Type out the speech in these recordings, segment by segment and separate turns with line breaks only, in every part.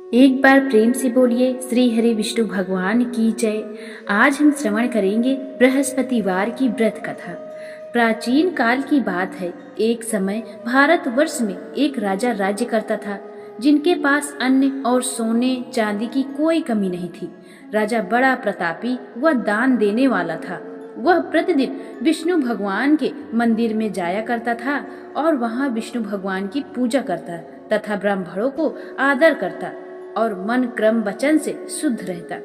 एक बार प्रेम से बोलिए श्री हरि विष्णु भगवान की जय। आज हम श्रवण करेंगे बृहस्पतिवार की व्रत कथा। प्राचीन काल की बात है। एक समय भारतवर्ष में एक राजा राज्य करता था, जिनके पास अन्न और सोने चांदी की कोई कमी नहीं थी। राजा बड़ा प्रतापी व दान देने वाला था। वह प्रतिदिन विष्णु भगवान के मंदिर में जाया करता था और वहां विष्णु भगवान की पूजा करता तथा ब्राह्मणों को आदर करता और मन क्रम वचन से शुद्ध रहता।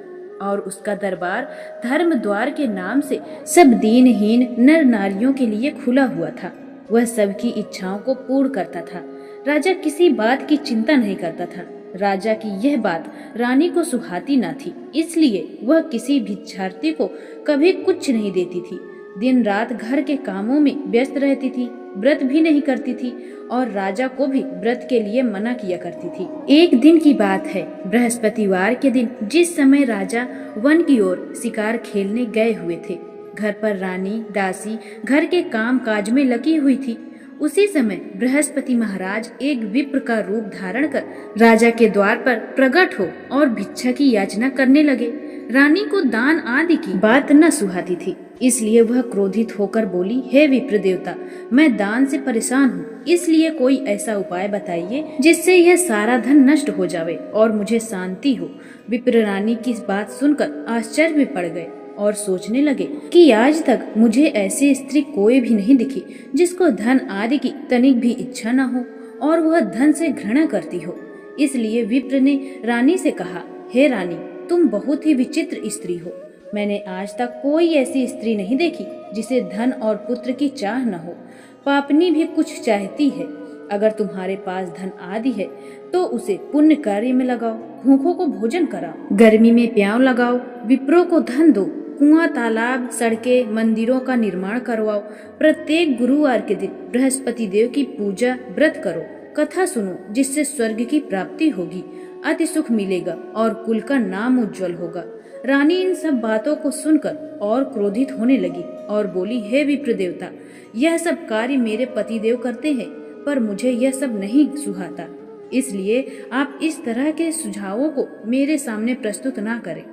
और उसका दरबार धर्म द्वार के नाम से सब दीनहीन नर नारियों के लिए खुला हुआ था। वह सबकी इच्छाओं को पूर्ण करता था। राजा किसी बात की चिंता नहीं करता था। राजा की यह बात रानी को सुहाती न थी, इसलिए वह किसी भिक्षार्थी को कभी कुछ नहीं देती थी। दिन रात घर के कामों में व्यस्त रहती थी, व्रत भी नहीं करती थी और राजा को भी व्रत के लिए मना किया करती थी। एक दिन की बात है, बृहस्पतिवार के दिन, जिस समय राजा वन की ओर शिकार खेलने गए हुए थे। घर पर रानी दासी घर के काम काज में लगी हुई थी। उसी समय बृहस्पति महाराज एक विप्र का रूप धारण कर राजा के द्वार पर प्रकट हो और भिक्षा की याचना करने लगे। रानी को दान आदि की बात न सुहाती थी, इसलिए वह क्रोधित होकर बोली, हे विप्र देवता, मैं दान से परेशान हूँ, इसलिए कोई ऐसा उपाय बताइए जिससे यह सारा धन नष्ट हो जावे और मुझे शांति हो। विप्र रानी की बात सुनकर आश्चर्य में पड़ गए और सोचने लगे कि आज तक मुझे ऐसी स्त्री कोई भी नहीं दिखी जिसको धन आदि की तनिक भी इच्छा न हो और वह धन से घृणा करती हो। इसलिए विप्र ने रानी से कहा, हे रानी, तुम बहुत ही विचित्र स्त्री हो। मैंने आज तक कोई ऐसी स्त्री नहीं देखी जिसे धन और पुत्र की चाह न हो। पापनी भी कुछ चाहती है। अगर तुम्हारे पास धन आदि है तो उसे पुण्य कार्य में लगाओ, भूखों को भोजन कराओ, गर्मी में प्याव लगाओ, विप्रों को धन दो, कुआं तालाब सड़कें मंदिरों का निर्माण करवाओ। प्रत्येक गुरुवार के दिन बृहस्पति देव की पूजा व्रत करो, कथा सुनो जिससे स्वर्ग की प्राप्ति होगी, अति सुख मिलेगा और कुल का नाम उज्जवल होगा। रानी इन सब बातों को सुनकर और क्रोधित होने लगी और बोली, हे विप्र देवता, यह सब कार्य मेरे पतिदेव करते हैं, पर मुझे यह सब नहीं सुहाता, इसलिए आप इस तरह के सुझावों को मेरे सामने प्रस्तुत ना करें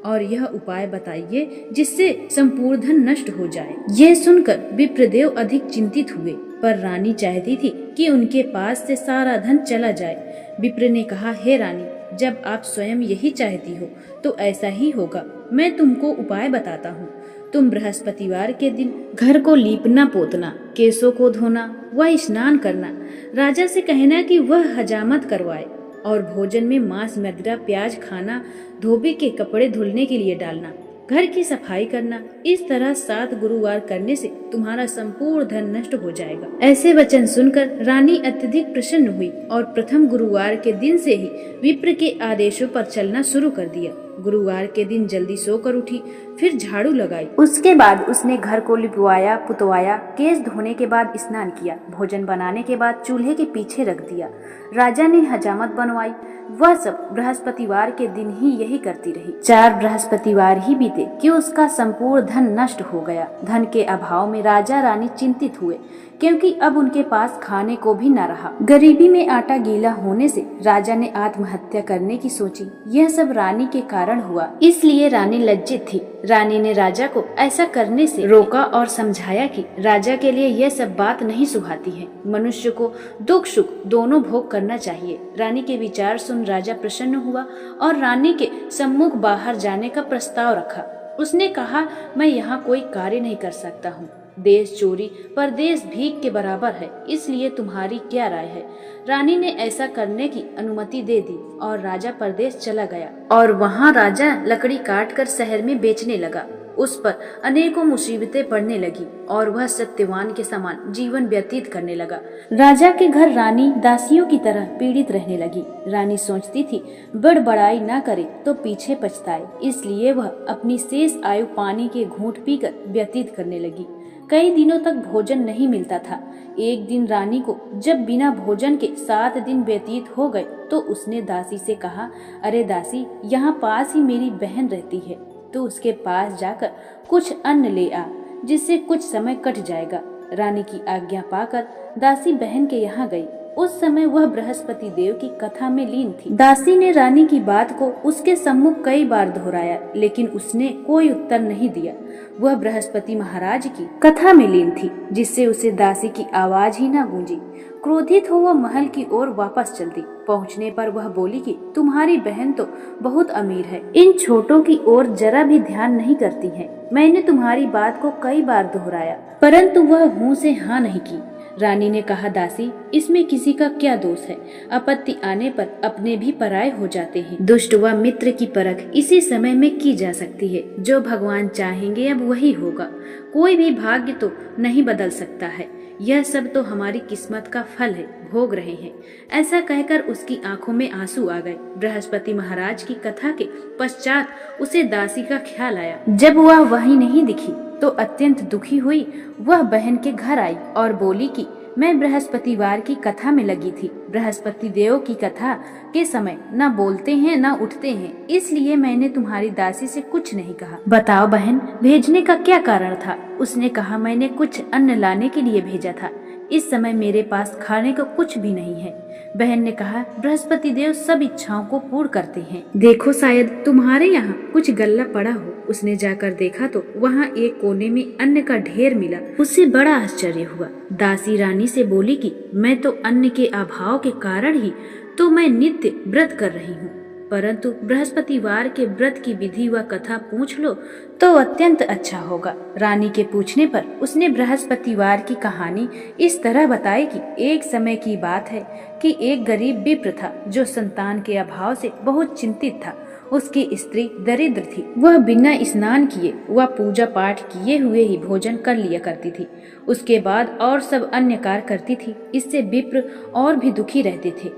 और यह उपाय बताइए जिससे संपूर्ण धन नष्ट हो जाए। यह सुनकर विप्रदेव अधिक चिंतित हुए, पर रानी चाहती थी कि उनके पास से सारा धन चला जाए। विप्र ने कहा, हे रानी, जब आप स्वयं यही चाहती हो तो ऐसा ही होगा। मैं तुमको उपाय बताता हूँ। तुम बृहस्पतिवार के दिन घर को लीपना पोतना, केसों को धोना व स्नान करना, राजा से कहना कि वह हजामत करवाए और भोजन में मांस मदिरा प्याज खाना, धोबी के कपड़े धुलने के लिए डालना, घर की सफाई करना। इस तरह 7 गुरुवार करने से तुम्हारा संपूर्ण धन नष्ट हो जाएगा। ऐसे वचन सुनकर रानी अत्यधिक प्रसन्न हुई और प्रथम गुरुवार के दिन से ही विप्र के आदेशों पर चलना शुरू कर दिया। गुरुवार के दिन जल्दी सोकर उठी, फिर झाड़ू लगाई। उसके बाद उसने घर को लिपवाया पुतवाया, केस धोने के बाद स्नान किया, भोजन बनाने के बाद चूल्हे के पीछे रख दिया। राजा ने हजामत बनवाई। वह सब बृहस्पतिवार के दिन ही यही करती रही। 4 बृहस्पतिवार ही बीते कि उसका संपूर्ण धन नष्ट हो गया। धन के अभाव में राजा रानी चिंतित हुए, क्योंकि अब उनके पास खाने को भी न रहा। गरीबी में आटा गीला होने से राजा ने आत्महत्या करने की सोची। यह सब रानी के कारण हुआ, इसलिए रानी लज्जित थी। रानी ने राजा को ऐसा करने से रोका और समझाया कि राजा के लिए यह सब बात नहीं सुहाती है। मनुष्य को दुख सुख दोनों भोग करना चाहिए। रानी के विचार सुन राजा प्रसन्न हुआ और रानी के सम्मुख बाहर जाने का प्रस्ताव रखा। उसने कहा, मैं यहाँ कोई कार्य नहीं कर सकता हूँ। देश चोरी परदेश भीख के बराबर है, इसलिए तुम्हारी क्या राय है? रानी ने ऐसा करने की अनुमति दे दी और राजा परदेश चला गया और वहाँ राजा लकड़ी काटकर शहर में बेचने लगा। उस पर अनेकों मुसीबतें पड़ने लगी और वह सत्यवान के समान जीवन व्यतीत करने लगा। राजा के घर रानी दासियों की तरह पीड़ित रहने लगी। रानी सोचती थी, बड़बड़ाई न करे तो पीछे पछताए, इसलिए वह अपनी शेष आयु पानी के घूंट पीकर व्यतीत करने लगी। कई दिनों तक भोजन नहीं मिलता था। एक दिन रानी को जब बिना भोजन के 7 दिन व्यतीत हो गए तो उसने दासी से कहा, अरे दासी, यहाँ पास ही मेरी बहन रहती है, तो उसके पास जाकर कुछ अन्न ले आ, जिससे कुछ समय कट जाएगा। रानी की आज्ञा पाकर दासी बहन के यहाँ गई। उस समय वह बृहस्पति देव की कथा में लीन थी। दासी ने रानी की बात को उसके सम्मुख कई बार दोहराया, लेकिन उसने कोई उत्तर नहीं दिया। वह बृहस्पति महाराज की कथा में लीन थी, जिससे उसे दासी की आवाज ही न गूंजी। क्रोधित हो वह महल की ओर वापस चल दी। पहुंचने पर वह बोली कि तुम्हारी बहन तो बहुत अमीर है, इन छोटों की ओर जरा भी ध्यान नहीं करती है। मैंने तुम्हारी बात को कई बार दोहराया, परंतु वह मुंह से हाँ नहीं की। रानी ने कहा, दासी, इसमें किसी का क्या दोष है? आपत्ति आने पर अपने भी पराये हो जाते हैं। दुष्ट व मित्र की परख इसी समय में की जा सकती है। जो भगवान चाहेंगे अब वही होगा। कोई भी भाग्य तो नहीं बदल सकता है। यह सब तो हमारी किस्मत का फल है, भोग रहे हैं। ऐसा कहकर उसकी आंखों में आंसू आ गए। बृहस्पति महाराज की कथा के पश्चात उसे दासी का ख्याल आया। जब वह वहीं नहीं दिखी तो अत्यंत दुखी हुई। वह बहन के घर आई और बोली कि मैं बृहस्पतिवार की कथा में लगी थी। बृहस्पति देव की कथा के समय न बोलते हैं न उठते हैं, इसलिए मैंने तुम्हारी दासी से कुछ नहीं कहा। बताओ बहन, भेजने का क्या कारण था? उसने कहा, मैंने कुछ अन्न लाने के लिए भेजा था। इस समय मेरे पास खाने को कुछ भी नहीं है। बहन ने कहा, बृहस्पति देव सब इच्छाओं को पूर्ण करते हैं। देखो, शायद तुम्हारे यहाँ कुछ गल्ला पड़ा हो। उसने जाकर देखा तो वहाँ एक कोने में अन्न का ढेर मिला। उससे बड़ा आश्चर्य हुआ। दासी रानी से बोली कि मैं तो अन्न के अभाव के कारण ही तो मैं नित्य व्रत कर रही हूँ, परंतु बृहस्पतिवार के व्रत की विधि व कथा पूछ लो तो अत्यंत अच्छा होगा। रानी के पूछने पर उसने बृहस्पतिवार की कहानी इस तरह बताई कि एक समय की बात है कि एक गरीब विप्र था जो संतान के अभाव से बहुत चिंतित था। उसकी स्त्री दरिद्र थी। वह बिना स्नान किए व पूजा पाठ किए हुए ही भोजन कर लिया करती थी। उसके बाद और सब अन्य कार्य करती थी। इससे विप्र और भी दुखी रहते थे।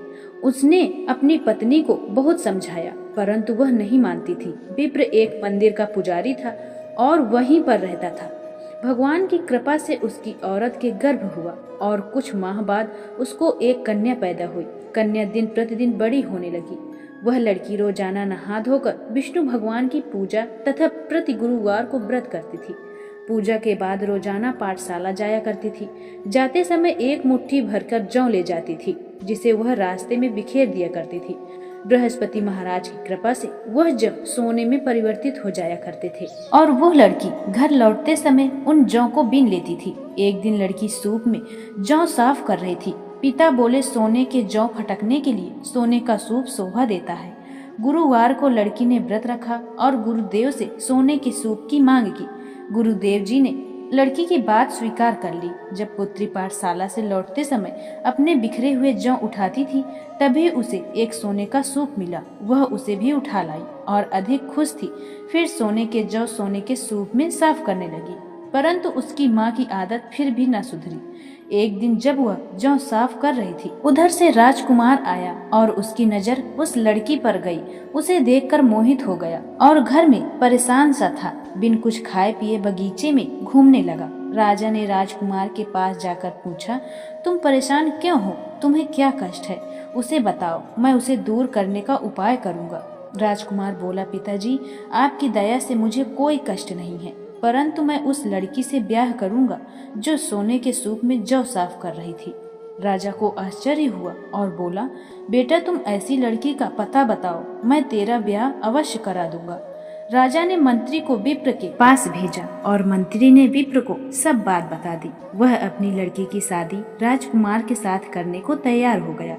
उसने अपनी पत्नी को बहुत समझाया, परंतु वह नहीं मानती थी। विप्र एक मंदिर का पुजारी था और वहीं पर रहता था। भगवान की कृपा से उसकी औरत के गर्भ हुआ और कुछ माह बाद उसको एक कन्या पैदा हुई। कन्या दिन प्रतिदिन बड़ी होने लगी। वह लड़की रोजाना नहा धोकर विष्णु भगवान की पूजा तथा प्रति गुरुवार को व्रत करती थी। पूजा के बाद रोजाना पाठशाला जाया करती थी। जाते समय एक मुट्ठी भरकर जौ ले जाती थी, जिसे वह रास्ते में बिखेर दिया करती थी। बृहस्पति महाराज की कृपा से वह जौ सोने में परिवर्तित हो जाया करते थे और वह लड़की घर लौटते समय उन जौ को बीन लेती थी। एक दिन लड़की सूप में जौ साफ कर रही थी। पिता बोले, सोने के जौ फटकने के लिए सोने का सूप शोभा देता है। गुरुवार को लड़की ने व्रत रखा और गुरुदेव से सोने के सूप की मांग की। गुरुदेव जी ने लड़की की बात स्वीकार कर ली। जब पुत्री पाठशाला से लौटते समय अपने बिखरे हुए जौ उठाती थी, तभी उसे एक सोने का सूप मिला। वह उसे भी उठा लाई और अधिक खुश थी। फिर सोने के जौ सोने के सूप में साफ करने लगी, परंतु उसकी माँ की आदत फिर भी न सुधरी। एक दिन जब वह जौ साफ कर रही थी, उधर से राजकुमार आया और उसकी नजर उस लड़की पर गई। उसे देखकर मोहित हो गया और घर में परेशान सा था। बिन कुछ खाए पिए बगीचे में घूमने लगा। राजा ने राजकुमार के पास जाकर पूछा, तुम परेशान क्यों हो? तुम्हें क्या कष्ट है? उसे बताओ, मैं उसे दूर करने का उपाय करूँगा। राजकुमार बोला, पिताजी, आपकी दया से मुझे कोई कष्ट नहीं है, परंतु मैं उस लड़की से ब्याह करूंगा जो सोने के सूप में जौ साफ कर रही थी। राजा को आश्चर्य हुआ और बोला, बेटा, तुम ऐसी लड़की का पता बताओ, मैं तेरा ब्याह अवश्य करा दूंगा। राजा ने मंत्री को विप्र के पास भेजा और मंत्री ने विप्र को सब बात बता दी। वह अपनी लड़की की शादी राजकुमार के साथ करने को तैयार हो गया।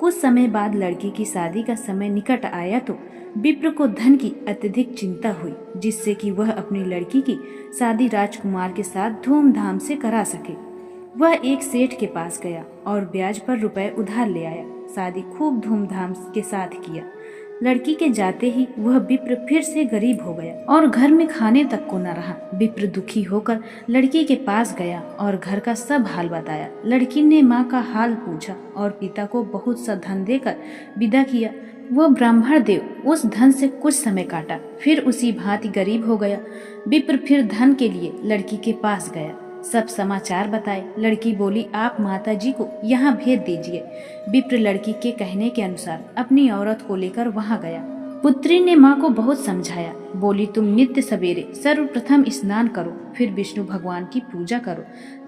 कुछ समय बाद लड़की की शादी का समय निकट आया तो विप्र को धन की अत्यधिक चिंता हुई, जिससे कि वह अपनी लड़की की शादी राजकुमार के साथ धूमधाम से करा सके। वह एक सेठ के पास गया और ब्याज पर रुपए उधार ले आया। शादी खूब धूमधाम के साथ किया। लड़की के जाते ही वह विप्र फिर से गरीब हो गया और घर में खाने तक को न रहा। विप्र दुखी होकर लड़की के पास गया और घर का सब हाल बताया। लड़की ने माँ का हाल पूछा और पिता को बहुत सा धन देकर विदा किया। वह ब्राह्मण देव उस धन से कुछ समय काटा, फिर उसी भांति गरीब हो गया। विप्र फिर धन के लिए लड़की के पास गया, सब समाचार बताए। लड़की बोली, आप माता जी को यहाँ भेज दीजिए। विप्र लड़की के कहने के अनुसार अपनी औरत को लेकर वहाँ गया। पुत्री ने माँ को बहुत समझाया। बोली, तुम नित्य सवेरे सर्वप्रथम स्नान करो, फिर विष्णु भगवान की पूजा करो,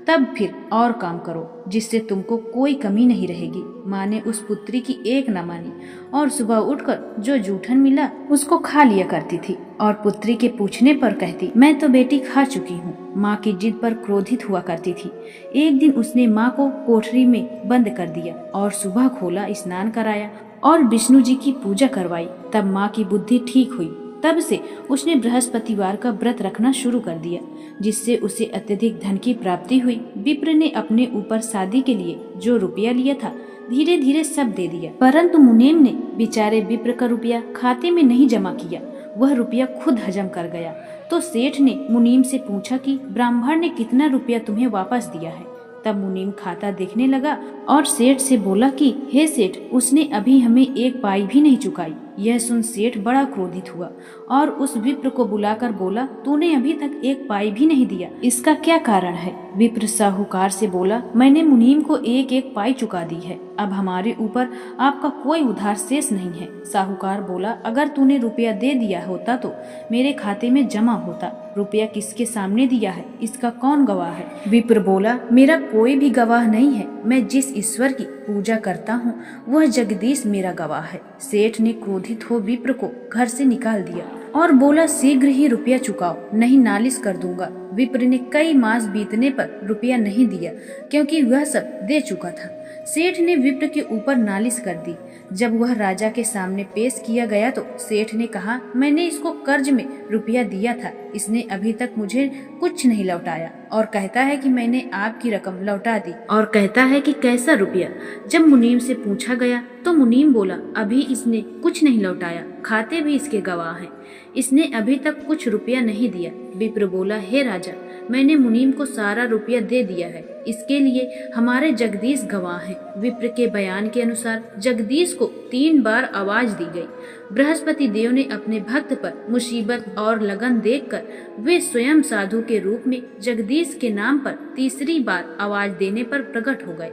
तब फिर और काम करो, जिससे तुमको कोई कमी नहीं रहेगी। माँ ने उस पुत्री की एक न मानी और सुबह उठकर जो जूठन मिला उसको खा लिया करती थी और पुत्री के पूछने पर कहती, मैं तो बेटी खा चुकी हूँ। माँ की जिद पर क्रोधित हुआ करती थी। एक दिन उसने माँ को कोठरी में बंद कर दिया और सुबह खोला, स्नान कराया और विष्णु जी की पूजा करवाई। तब माँ की बुद्धि ठीक हुई। तब से उसने बृहस्पतिवार का व्रत रखना शुरू कर दिया, जिससे उसे अत्यधिक धन की प्राप्ति हुई। विप्र ने अपने ऊपर शादी के लिए जो रुपया लिया था धीरे धीरे सब दे दिया, परंतु मुनीम ने बेचारे विप्र का रुपया खाते में नहीं जमा किया। वह रुपया खुद हजम कर गया। तो सेठ ने मुनीम से पूछा कि ब्राह्मण ने कितना रुपया तुम्हें वापस दिया है। तब मुनीम खाता देखने लगा और सेठ से बोला कि हे सेठ, उसने अभी हमें एक पाई भी नहीं चुकाई। यह सुन सेठ बड़ा क्रोधित हुआ और उस विप्र को बुलाकर बोला, तूने अभी तक एक पाई भी नहीं दिया, इसका क्या कारण है? विप्र साहूकार से बोला, मैंने मुनीम को एक एक पाई चुका दी है, अब हमारे ऊपर आपका कोई उधार शेष नहीं है। साहूकार बोला, अगर तूने रुपया दे दिया होता तो मेरे खाते में जमा होता। रुपया किसके सामने दिया है, इसका कौन गवाह है? विप्र बोला, मेरा कोई भी गवाह नहीं है। मैं जिस ईश्वर की पूजा करता हूँ वह जगदीश मेरा गवाह है। सेठ ने क्रोधित हो विप्र को घर से निकाल दिया और बोला, शीघ्र ही रुपया चुकाओ, नहीं नालिश कर दूंगा। विप्र ने कई मास बीतने पर रुपया नहीं दिया, क्योंकि वह सब दे चुका था। सेठ ने विप्र के ऊपर नालिश कर दी। जब वह राजा के सामने पेश किया गया तो सेठ ने कहा, मैंने इसको कर्ज में रुपया दिया था, इसने अभी तक मुझे कुछ नहीं लौटाया और कहता है कि मैंने आपकी रकम लौटा दी और कहता है कि कैसा रुपया। जब मुनीम से पूछा गया तो मुनीम बोला, अभी इसने कुछ नहीं लौटाया, खाते भी इसके गवाह हैं, इसने अभी तक कुछ रुपया नहीं दिया। विप्र बोला, हे राजा, मैंने मुनीम को सारा रुपया दे दिया है, इसके लिए हमारे जगदीश गवाह हैं। विप्र के बयान के अनुसार जगदीश को 3 बार आवाज दी गई। बृहस्पति देव ने अपने भक्त पर मुसीबत और लगन देखकर वे स्वयं साधु के रूप में जगदीश के नाम पर तीसरी बार आवाज देने पर प्रकट हो गए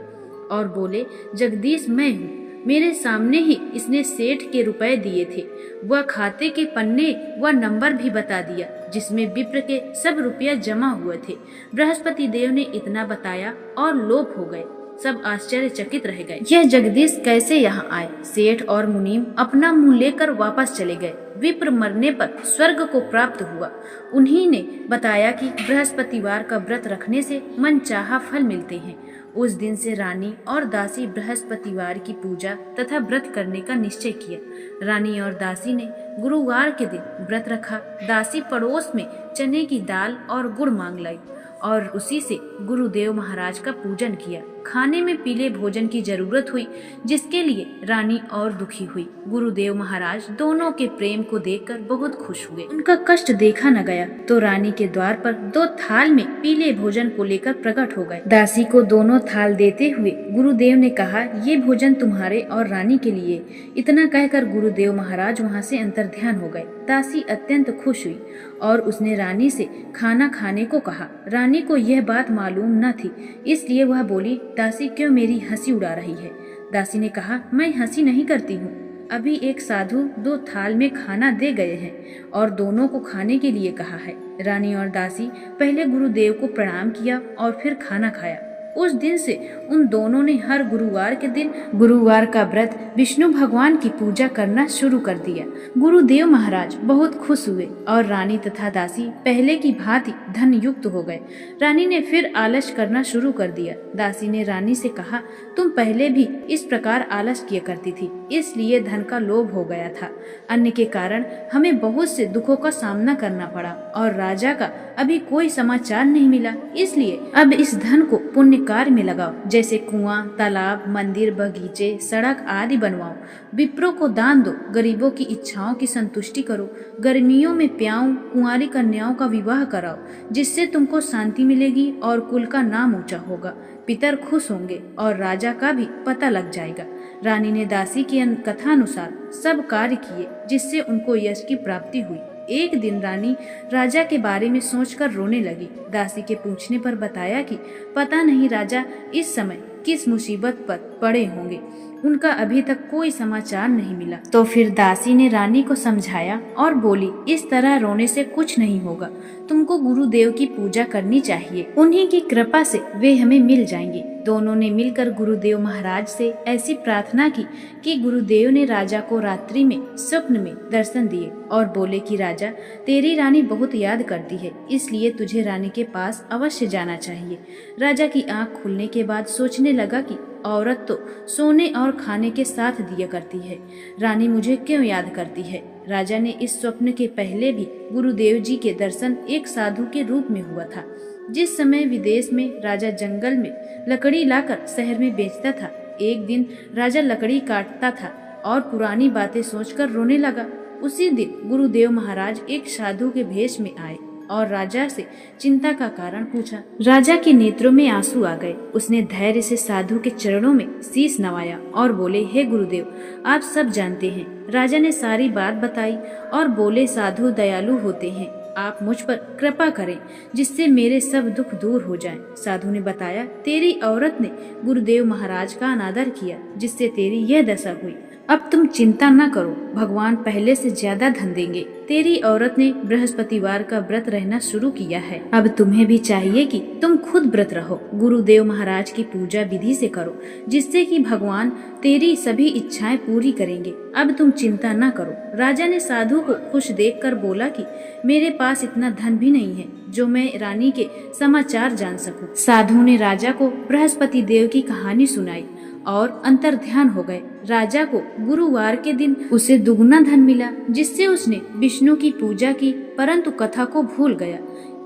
और बोले, जगदीश मैं हूँ, मेरे सामने ही इसने सेठ के रुपए दिए थे। वह खाते के पन्ने व नंबर भी बता दिया जिसमें विप्र के सब रुपया जमा हुए थे। बृहस्पति देव ने इतना बताया और लोप हो गए। सब आश्चर्यचकित रह गए, यह जगदीश कैसे यहाँ आए? सेठ और मुनीम अपना मुंह लेकर वापस चले गए। विप्र मरने पर स्वर्ग को प्राप्त हुआ। उन्हीं ने बताया कि बृहस्पतिवार का व्रत रखने से मनचाहा फल मिलते हैं। उस दिन से रानी और दासी बृहस्पतिवार की पूजा तथा व्रत करने का निश्चय किया। रानी और दासी ने गुरुवार के दिन व्रत रखा। दासी पड़ोस में चने की दाल और गुड़ मांग लाई और उसी से गुरुदेव महाराज का पूजन किया। खाने में पीले भोजन की जरूरत हुई, जिसके लिए रानी और दुखी हुई। गुरुदेव महाराज दोनों के प्रेम को देखकर बहुत खुश हुए। उनका कष्ट देखा न गया तो रानी के द्वार पर 2 थाल में पीले भोजन को लेकर प्रकट हो गए। दासी को दोनों थाल देते हुए गुरुदेव ने कहा, ये भोजन तुम्हारे और रानी के लिए। इतना कहकर गुरुदेव महाराज वहाँ से अंतर्ध्यान हो गए। दासी अत्यंत खुश हुई और उसने रानी से खाना खाने को कहा। रानी को यह बात मालूम न थी, इसलिए वह बोली, दासी क्यों मेरी हंसी उड़ा रही है? दासी ने कहा, मैं हंसी नहीं करती हूँ, अभी एक साधु 2 थाल में खाना दे गए हैं और दोनों को खाने के लिए कहा है। रानी और दासी पहले गुरुदेव को प्रणाम किया और फिर खाना खाया। उस दिन से उन दोनों ने हर गुरुवार के दिन गुरुवार का व्रत विष्णु भगवान की पूजा करना शुरू कर दिया। गुरुदेव महाराज बहुत खुश हुए और रानी तथा दासी पहले की भांति धन युक्त हो गए। रानी ने फिर आलस करना शुरू कर दिया। दासी ने रानी से कहा, तुम पहले भी इस प्रकार आलस किया करती थी, इसलिए धन का लोभ हो गया था। अन्न के कारण हमें बहुत से दुखों का सामना करना पड़ा और राजा का अभी कोई समाचार नहीं मिला, इसलिए अब इस धन को पुण्य कार्य में लगाओ, जैसे कुआं, तालाब, मंदिर, बगीचे, सड़क आदि बनवाओ। विप्रों को दान दो, गरीबों की इच्छाओं की संतुष्टि करो, गर्मियों में प्याओं, कुंवारी कन्याओं का विवाह कराओ, जिससे तुमको शांति मिलेगी और कुल का नाम ऊंचा होगा। पितर खुश होंगे और राजा का भी पता लग जाएगा। रानी ने दासी की कथानुसार सब कार्य किए, जिससे उनको यश की प्राप्ति हुई। एक दिन रानी राजा के बारे में सोचकर रोने लगी। दासी के पूछने पर बताया कि पता नहीं राजा इस समय किस मुसीबत पर पड़े होंगे, उनका अभी तक कोई समाचार नहीं मिला। तो फिर दासी ने रानी को समझाया और बोली, इस तरह रोने से कुछ नहीं होगा, तुमको गुरुदेव की पूजा करनी चाहिए, उन्हीं की कृपा से वे हमें मिल जाएंगे। दोनों ने मिलकर गुरुदेव महाराज से ऐसी प्रार्थना की कि गुरुदेव ने राजा को रात्रि में स्वप्न में दर्शन दिए और बोले कि राजा, तेरी रानी बहुत याद करती है, इसलिए तुझे रानी के पास अवश्य जाना चाहिए। राजा की आंख खुलने के बाद सोचने लगा कि औरत तो सोने और खाने के साथ दिया करती है, रानी मुझे क्यों याद करती है। राजा ने इस स्वप्न के पहले भी गुरुदेव जी के दर्शन एक साधु के रूप में हुआ था। जिस समय विदेश में राजा जंगल में लकड़ी लाकर शहर में बेचता था, एक दिन राजा लकड़ी काटता था और पुरानी बातें सोचकर रोने लगा। उसी दिन गुरुदेव महाराज एक साधु के भेष में आए और राजा से चिंता का कारण पूछा। राजा के नेत्रों में आंसू आ गए। उसने धैर्य से साधु के चरणों में शीश नवाया और बोले, हे गुरुदेव, आप सब जानते हैं। राजा ने सारी बात बताई और बोले, साधु दयालु होते हैं, आप मुझ पर कृपा करें जिससे मेरे सब दुख दूर हो जाएं। साधु ने बताया, तेरी औरत ने गुरुदेव महाराज का अनादर किया जिससे तेरी यह दशा हुई। अब तुम चिंता न करो, भगवान पहले से ज्यादा धन देंगे। तेरी औरत ने बृहस्पतिवार का व्रत रहना शुरू किया है, अब तुम्हें भी चाहिए कि तुम खुद व्रत रहो, गुरुदेव महाराज की पूजा विधि से करो जिससे कि भगवान तेरी सभी इच्छाएं पूरी करेंगे। अब तुम चिंता न करो। राजा ने साधु को खुश देखकर बोला कि मेरे पास इतना धन भी नहीं है जो मैं रानी के समाचार जान सकूं। साधु ने राजा को बृहस्पति देव की कहानी सुनाई और अंतर ध्यान हो गए। राजा को गुरुवार के दिन उसे दुगना धन मिला जिससे उसने विष्णु की पूजा की, परंतु कथा को भूल गया।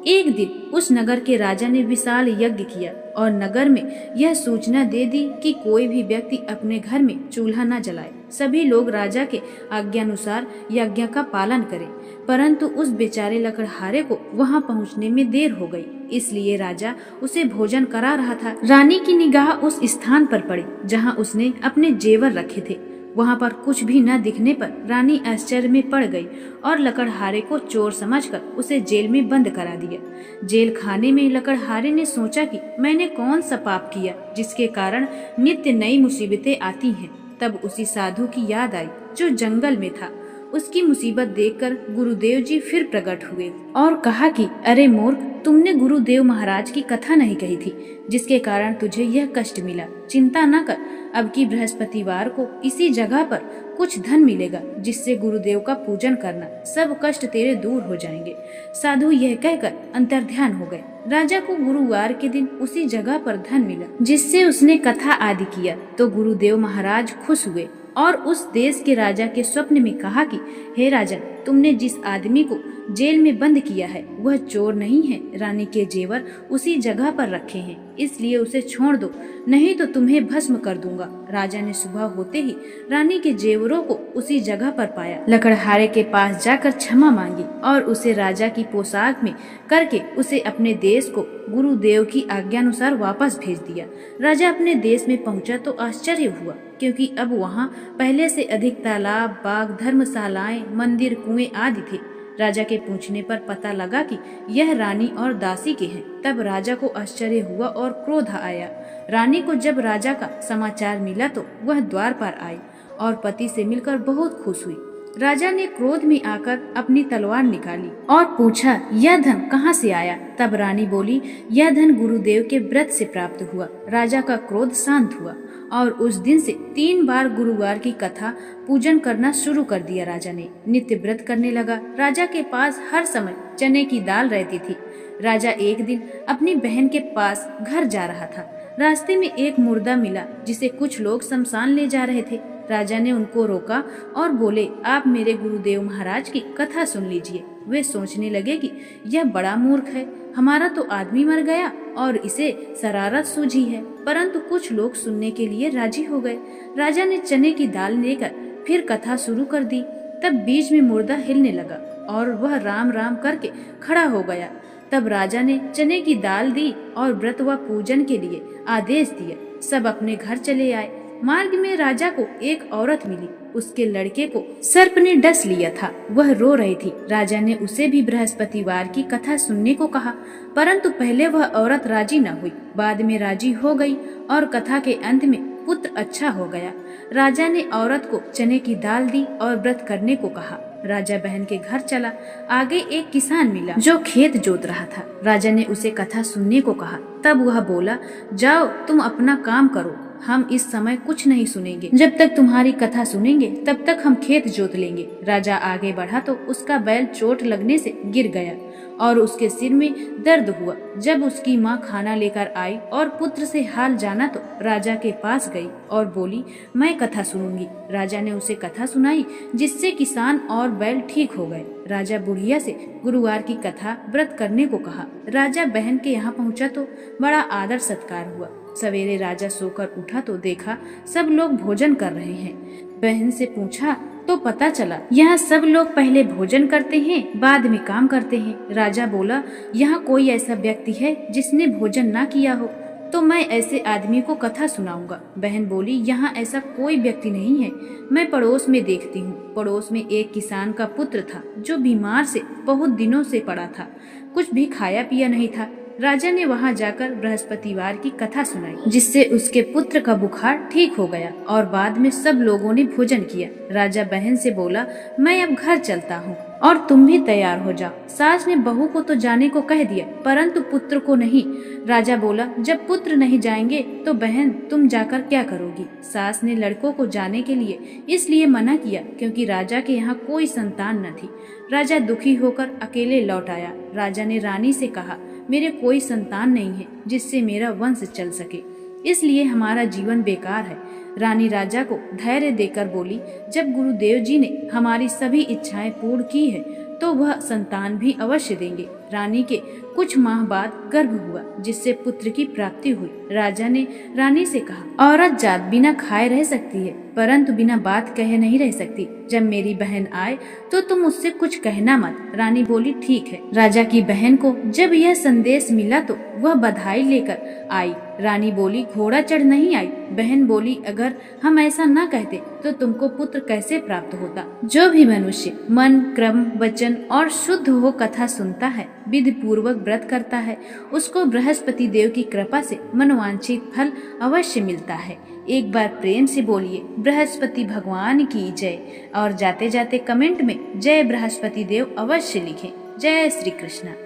एक दिन उस नगर के राजा ने विशाल यज्ञ किया और नगर में यह सूचना दे दी कि कोई भी व्यक्ति अपने घर में चूल्हा न जलाए, सभी लोग राजा के आज्ञानुसार यज्ञ का पालन करें। परंतु उस बेचारे लकड़हारे को वहां पहुंचने में देर हो गई, इसलिए राजा उसे भोजन करा रहा था। रानी की निगाह उस स्थान पर पड़ी जहां उसने अपने जेवर रखे थे। वहां पर कुछ भी न दिखने पर रानी आश्चर्य में पड़ गई और लकड़हारे को चोर समझकर उसे जेल में बंद करा दिया। जेल खाने में लकड़हारे ने सोचा कि मैंने कौन सा पाप किया जिसके कारण नित्य नई मुसीबतें आती हैं। तब उसी साधु की याद आई जो जंगल में था। उसकी मुसीबत देखकर गुरुदेव जी फिर प्रकट हुए और कहा कि अरे मूर्ख, तुमने गुरुदेव महाराज की कथा नहीं कही थी जिसके कारण तुझे यह कष्ट मिला। चिंता न कर, अब की बृहस्पतिवार को इसी जगह पर कुछ धन मिलेगा जिससे गुरुदेव का पूजन करना, सब कष्ट तेरे दूर हो जाएंगे। साधु यह कहकर अंतर्ध्यान हो गए। राजा को गुरुवार के दिन उसी जगह पर धन मिला जिससे उसने कथा आदि किया तो गुरुदेव महाराज खुश हुए और उस देश के राजा के स्वप्न में कहा कि हे राजन, तुमने जिस आदमी को जेल में बंद किया है वह चोर नहीं है, रानी के जेवर उसी जगह पर रखे हैं, इसलिए उसे छोड़ दो, नहीं तो तुम्हें भस्म कर दूंगा। राजा ने सुबह होते ही रानी के जेवरों को उसी जगह पर पाया। लकड़हारे के पास जाकर क्षमा मांगी और उसे राजा की पोशाक में करके उसे अपने देश को गुरुदेव की आज्ञानुसार वापस भेज दिया। राजा अपने देश में पहुंचा तो आश्चर्य हुआ क्योंकि अब वहां पहले से अधिक तालाब, बाग, धर्मशालाएं, मंदिर, कुएं आदि थे। राजा के पूछने पर पता लगा कि यह रानी और दासी के हैं। तब राजा को आश्चर्य हुआ और क्रोध आया। रानी को जब राजा का समाचार मिला तो वह द्वार पर आई और पति से मिलकर बहुत खुश हुई। राजा ने क्रोध में आकर अपनी तलवार निकाली और पूछा, यह धन कहाँ से आया? तब रानी बोली, यह धन गुरुदेव के व्रत से प्राप्त हुआ। राजा का क्रोध शांत हुआ और उस दिन से 3 बार गुरुवार की कथा पूजन करना शुरू कर दिया। राजा ने नित्य व्रत करने लगा। राजा के पास हर समय चने की दाल रहती थी। राजा एक दिन अपनी बहन के पास घर जा रहा था। रास्ते में एक मुर्दा मिला जिसे कुछ लोग शमशान ले जा रहे थे। राजा ने उनको रोका और बोले, आप मेरे गुरुदेव महाराज की कथा सुन लीजिए। वे सोचने लगे कि यह बड़ा मूर्ख है, हमारा तो आदमी मर गया और इसे शरारत सूझी है, परंतु कुछ लोग सुनने के लिए राजी हो गए। राजा ने चने की दाल लेकर फिर कथा शुरू कर दी। तब बीच में मुर्दा हिलने लगा और वह राम राम करके खड़ा हो गया। तब राजा ने चने की दाल दी और व्रत व पूजन के लिए आदेश दिया। सब अपने घर चले आए। मार्ग में राजा को एक औरत मिली। उसके लड़के को सर्प ने डस लिया था, वह रो रही थी। राजा ने उसे भी बृहस्पतिवार की कथा सुनने को कहा, परंतु पहले वह औरत राजी न हुई, बाद में राजी हो गई और कथा के अंत में पुत्र अच्छा हो गया। राजा ने औरत को चने की दाल दी और व्रत करने को कहा। राजा बहन के घर चला। आगे एक किसान मिला जो खेत जोत रहा था। राजा ने उसे कथा सुनने को कहा। तब वह बोला, जाओ तुम अपना काम करो, हम इस समय कुछ नहीं सुनेंगे। जब तक तुम्हारी कथा सुनेंगे तब तक हम खेत जोत लेंगे। राजा आगे बढ़ा तो उसका बैल चोट लगने से गिर गया और उसके सिर में दर्द हुआ। जब उसकी माँ खाना लेकर आई और पुत्र से हाल जाना तो राजा के पास गई और बोली, मैं कथा सुनूंगी। राजा ने उसे कथा सुनाई, जिससे किसान और बैल ठीक हो गए। राजा बुढ़िया से गुरुवार की कथा व्रत करने को कहा। राजा बहन के यहाँ पहुँचा तो बड़ा आदर सत्कार हुआ। सवेरे राजा सोकर उठा तो देखा सब लोग भोजन कर रहे हैं। बहन से पूछा तो पता चला यहाँ सब लोग पहले भोजन करते हैं, बाद में काम करते हैं। राजा बोला, यहाँ कोई ऐसा व्यक्ति है जिसने भोजन ना किया हो तो मैं ऐसे आदमी को कथा सुनाऊंगा। बहन बोली, यहाँ ऐसा कोई व्यक्ति नहीं है, मैं पड़ोस में देखती हूँ। पड़ोस में एक किसान का पुत्र था जो बीमार से बहुत दिनों से पड़ा था, कुछ भी खाया पिया नहीं था। राजा ने वहां जाकर बृहस्पतिवार की कथा सुनाई, जिससे उसके पुत्र का बुखार ठीक हो गया और बाद में सब लोगों ने भोजन किया। राजा बहन से बोला, मैं अब घर चलता हूँ और तुम भी तैयार हो जाओ। सास ने बहू को तो जाने को कह दिया, परंतु पुत्र को नहीं। राजा बोला, जब पुत्र नहीं जाएंगे तो बहन तुम जाकर क्या करोगी। सास ने लड़कों को जाने के लिए इसलिए मना किया क्योंकि राजा के यहाँ कोई संतान न थी। राजा दुखी होकर अकेले लौट आया। राजा ने रानी से कहा, मेरे कोई संतान नहीं है जिससे मेरा वंश चल सके, इसलिए हमारा जीवन बेकार है। रानी राजा को धैर्य देकर बोली, जब गुरुदेव जी ने हमारी सभी इच्छाएं पूर्ण की है तो वह संतान भी अवश्य देंगे। रानी के कुछ माह बाद गर्भ हुआ, जिससे पुत्र की प्राप्ति हुई। राजा ने रानी से कहा, औरत जात बिना खाए रह सकती है, परंतु बिना बात कहे नहीं रह सकती। जब मेरी बहन आए तो तुम उससे कुछ कहना मत। रानी बोली, ठीक है। राजा की बहन को जब यह संदेश मिला तो वह बधाई लेकर आई। रानी बोली, घोड़ा चढ़ नहीं आई। बहन बोली, अगर हम ऐसा न कहते तो तुमको पुत्र कैसे प्राप्त होता। जो भी मनुष्य मन, क्रम, वचन और शुद्ध हो कथा सुनता है, विधि पूर्वक व्रत करता है, उसको बृहस्पति देव की कृपा से मनोवांछित फल अवश्य मिलता है। एक बार प्रेम से बोलिए, बृहस्पति भगवान की जय। और जाते जाते कमेंट में जय बृहस्पति देव अवश्य लिखें। जय श्री कृष्ण।